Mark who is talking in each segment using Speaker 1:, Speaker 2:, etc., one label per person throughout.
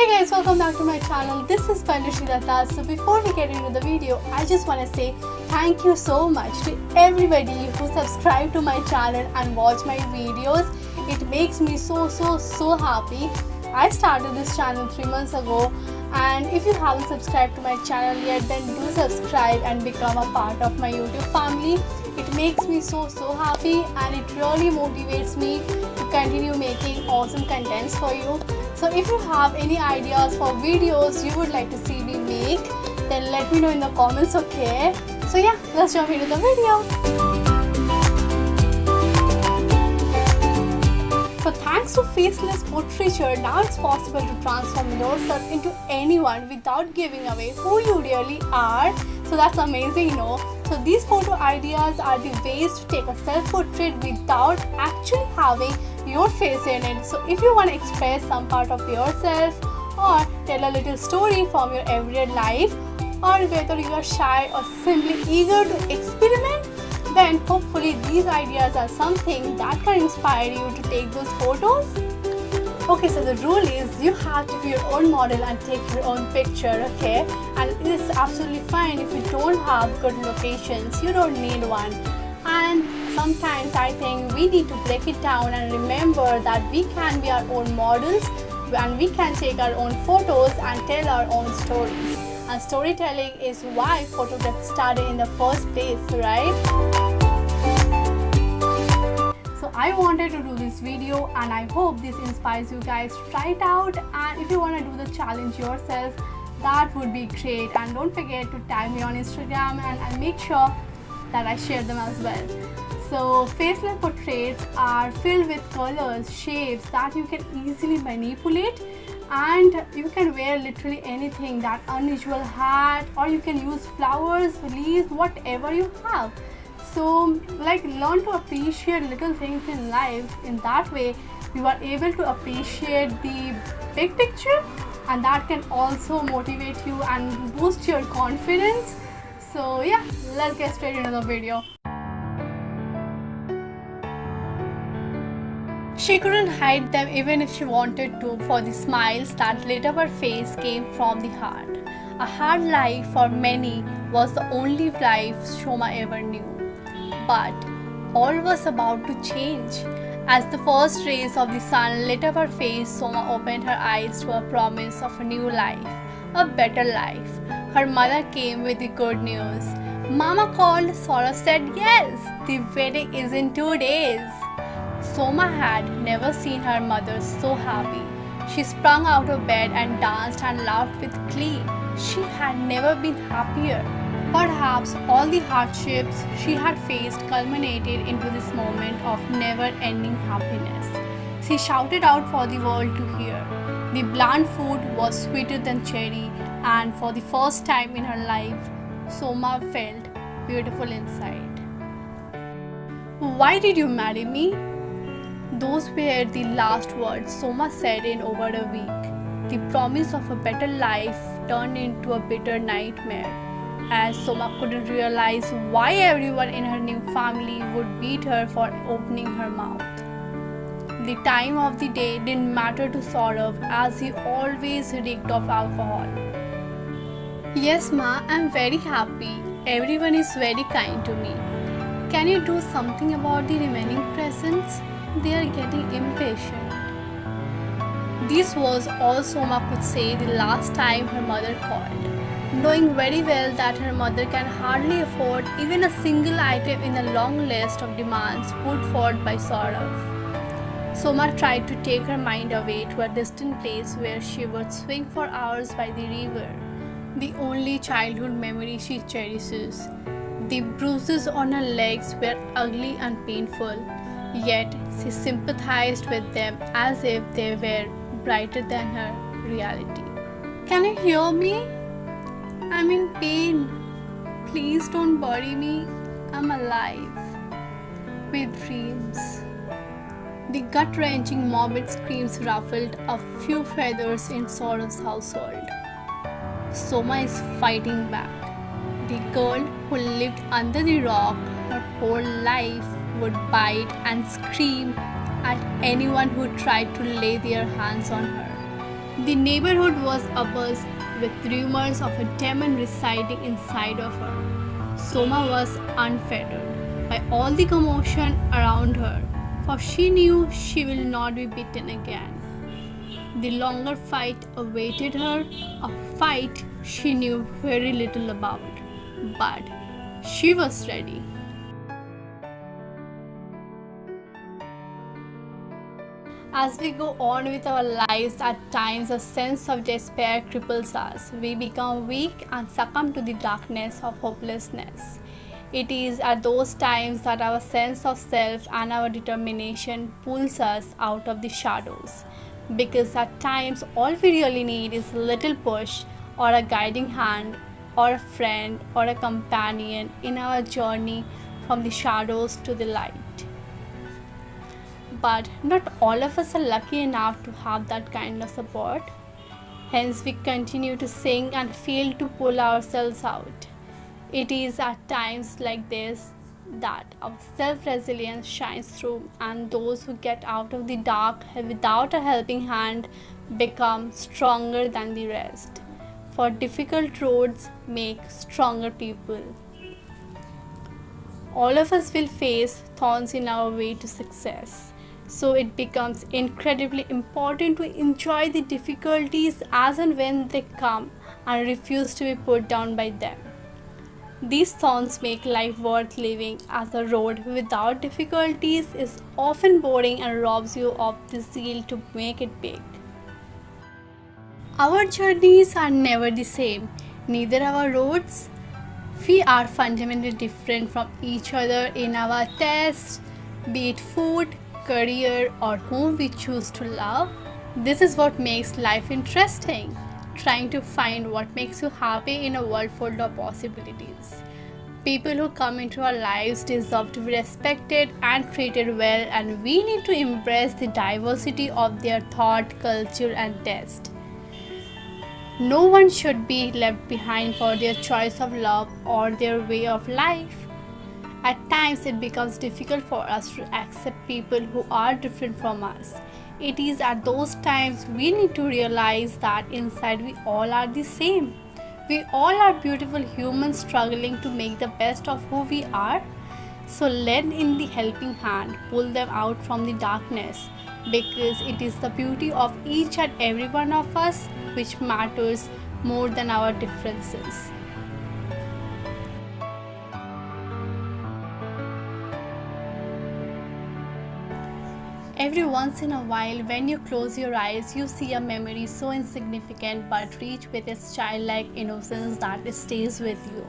Speaker 1: Hey guys, welcome back to my channel. This is Pandushri Datta. So before we get into the video, I just want to say thank you so much to everybody who subscribed to my channel and watch my videos. It makes me so happy. I started this channel 3 months ago, and if you haven't subscribed to my channel yet, then do subscribe and become a part of my YouTube family. It makes me so happy, and it really motivates me to continue making awesome contents for you. So if you have any ideas for videos you would like to see me make, then let me know in the comments, okay? So yeah, let's jump into the video. So thanks to faceless portraiture, now it's possible to transform yourself into anyone without giving away who you really are. So that's amazing, you know. So these photo ideas are the ways to take a self-portrait without actually having your face in it. So if you want to express some part of yourself or tell a little story from your everyday life, or whether you are shy or simply eager to experiment, then hopefully these ideas are something that can inspire you to take those photos. Okay, so the rule is you have to be your own model and take your own picture, okay? And it is absolutely fine if you don't have good locations, you don't need one. And sometimes I think we need to break it down and remember that we can be our own models and we can take our own photos and tell our own stories. And storytelling is why photography started in the first place, right? So I wanted to do this video, and I hope this inspires you guys to try it out. And if you want to do the challenge yourself, that would be great. And don't forget to tag me on Instagram, and I'll make sure that I share them as well. So faceless portraits are filled with colors, shapes that you can easily manipulate, and you can wear literally anything, that unusual hat, or you can use flowers, leaves, whatever you have. So like, learn to appreciate little things in life. In that way you are able to appreciate the big picture, and that can also motivate you and boost your confidence. So yeah, let's get straight into the video. She couldn't hide them even if she wanted to, for the smiles that lit up her face came from the heart. A hard life for many was the only life Soma ever knew. But all was about to change. As the first rays of the sun lit up her face, Soma opened her eyes to a promise of a new life, a better life. Her mother came with the good news. Mama called, Saurav said yes, the wedding is in 2 days. Soma had never seen her mother so happy. She sprung out of bed and danced and laughed with glee. She had never been happier. Perhaps all the hardships she had faced culminated into this moment of never-ending happiness. She shouted out for the world to hear. The bland food was sweeter than cherry, and for the first time in her life, Soma felt beautiful inside. Why did you marry me? Those were the last words Soma said in over a week. The promise of a better life turned into a bitter nightmare, as Soma couldn't realize why everyone in her new family would beat her for opening her mouth. The time of the day didn't matter to Saurav, as he always reeked of alcohol. Yes ma, I'm very happy. Everyone is very kind to me. Can you do something about the remaining presents? They are getting impatient. This was all Soma could say the last time her mother called, knowing very well that her mother can hardly afford even a single item in the long list of demands put forth by Saurav. Soma tried to take her mind away to a distant place where she would swing for hours by the river, the only childhood memory she cherishes. The bruises on her legs were ugly and painful, yet she sympathized with them as if they were brighter than her reality. Can you hear me? I'm in pain. Please don't bury me. I'm alive. With dreams. The gut-wrenching morbid screams ruffled a few feathers in Saurav's household. Soma is fighting back. The girl who lived under the rock her whole life would bite and scream at anyone who tried to lay their hands on her. The neighborhood was abuzz with rumors of a demon residing inside of her. Soma was unfettered by all the commotion around her, for she knew she will not be beaten again. The longer fight awaited her, a fight she knew very little about, but she was ready. As we go on with our lives, at times a sense of despair cripples us. We become weak and succumb to the darkness of hopelessness. It is at those times that our sense of self and our determination pulls us out of the shadows. Because at times all we really need is a little push or a guiding hand or a friend or a companion in our journey from the shadows to the light. But not all of us are lucky enough to have that kind of support. Hence, we continue to sing and fail to pull ourselves out. It is at times like this that our self-resilience shines through, and those who get out of the dark without a helping hand become stronger than the rest. For difficult roads make stronger people. All of us will face thorns in our way to success. So it becomes incredibly important to enjoy the difficulties as and when they come and refuse to be put down by them. These thorns make life worth living, as a road without difficulties is often boring and robs you of the zeal to make it big. Our journeys are never the same, neither our roads. We are fundamentally different from each other in our tastes, be it food, career, or whom we choose to love. This is what makes life interesting, trying to find what makes you happy in a world full of possibilities. People who come into our lives deserve to be respected and treated well, and we need to embrace the diversity of their thought, culture, and taste. No one should be left behind for their choice of love or their way of life. At times, it becomes difficult for us to accept people who are different from us. It is at those times we need to realize that inside we all are the same. We all are beautiful humans struggling to make the best of who we are. So lend in the helping hand, pull them out from the darkness, because it is the beauty of each and every one of us which matters more than our differences. Every once in a while, when you close your eyes, you see a memory so insignificant but rich with its childlike innocence that it stays with you.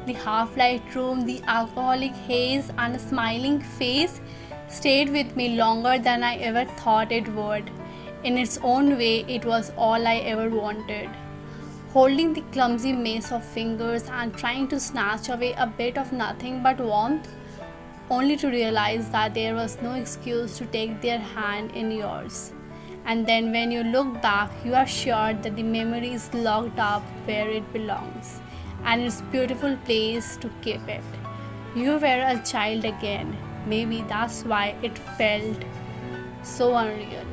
Speaker 1: The half-light room, the alcoholic haze, and a smiling face stayed with me longer than I ever thought it would. In its own way, it was all I ever wanted. Holding the clumsy maze of fingers and trying to snatch away a bit of nothing but warmth, only to realize that there was no excuse to take their hand in yours. And then when you look back, you are sure that the memory is locked up where it belongs, and it's a beautiful place to keep it. You were a child again. Maybe that's why it felt so unreal.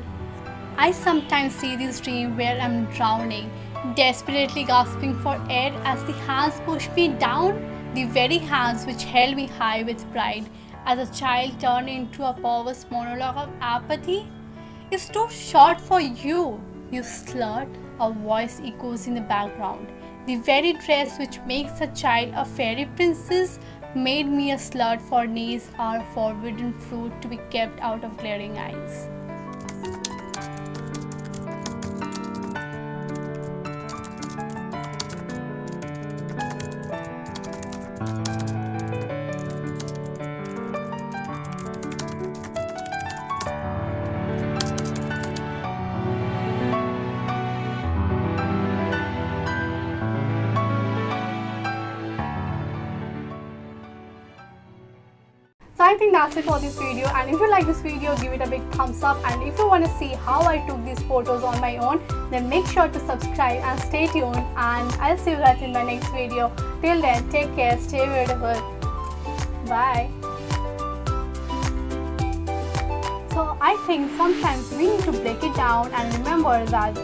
Speaker 1: I sometimes see this dream where I'm drowning, desperately gasping for air as the hands push me down, the very hands which held me high with pride as a child turned into a perverse monologue of apathy. It's too short for you, you slut, a voice echoes in the background. The very dress which makes a child a fairy princess made me a slut, for knees are forbidden fruit to be kept out of glaring eyes. So I think that's it for this video, and if you like this video, give it a big thumbs up, and if you want to see how I took these photos on my own, then make sure to subscribe and stay tuned, and I'll see you guys in my next video. Till then, take care, stay beautiful, bye. So I think sometimes we need to break it down and remember that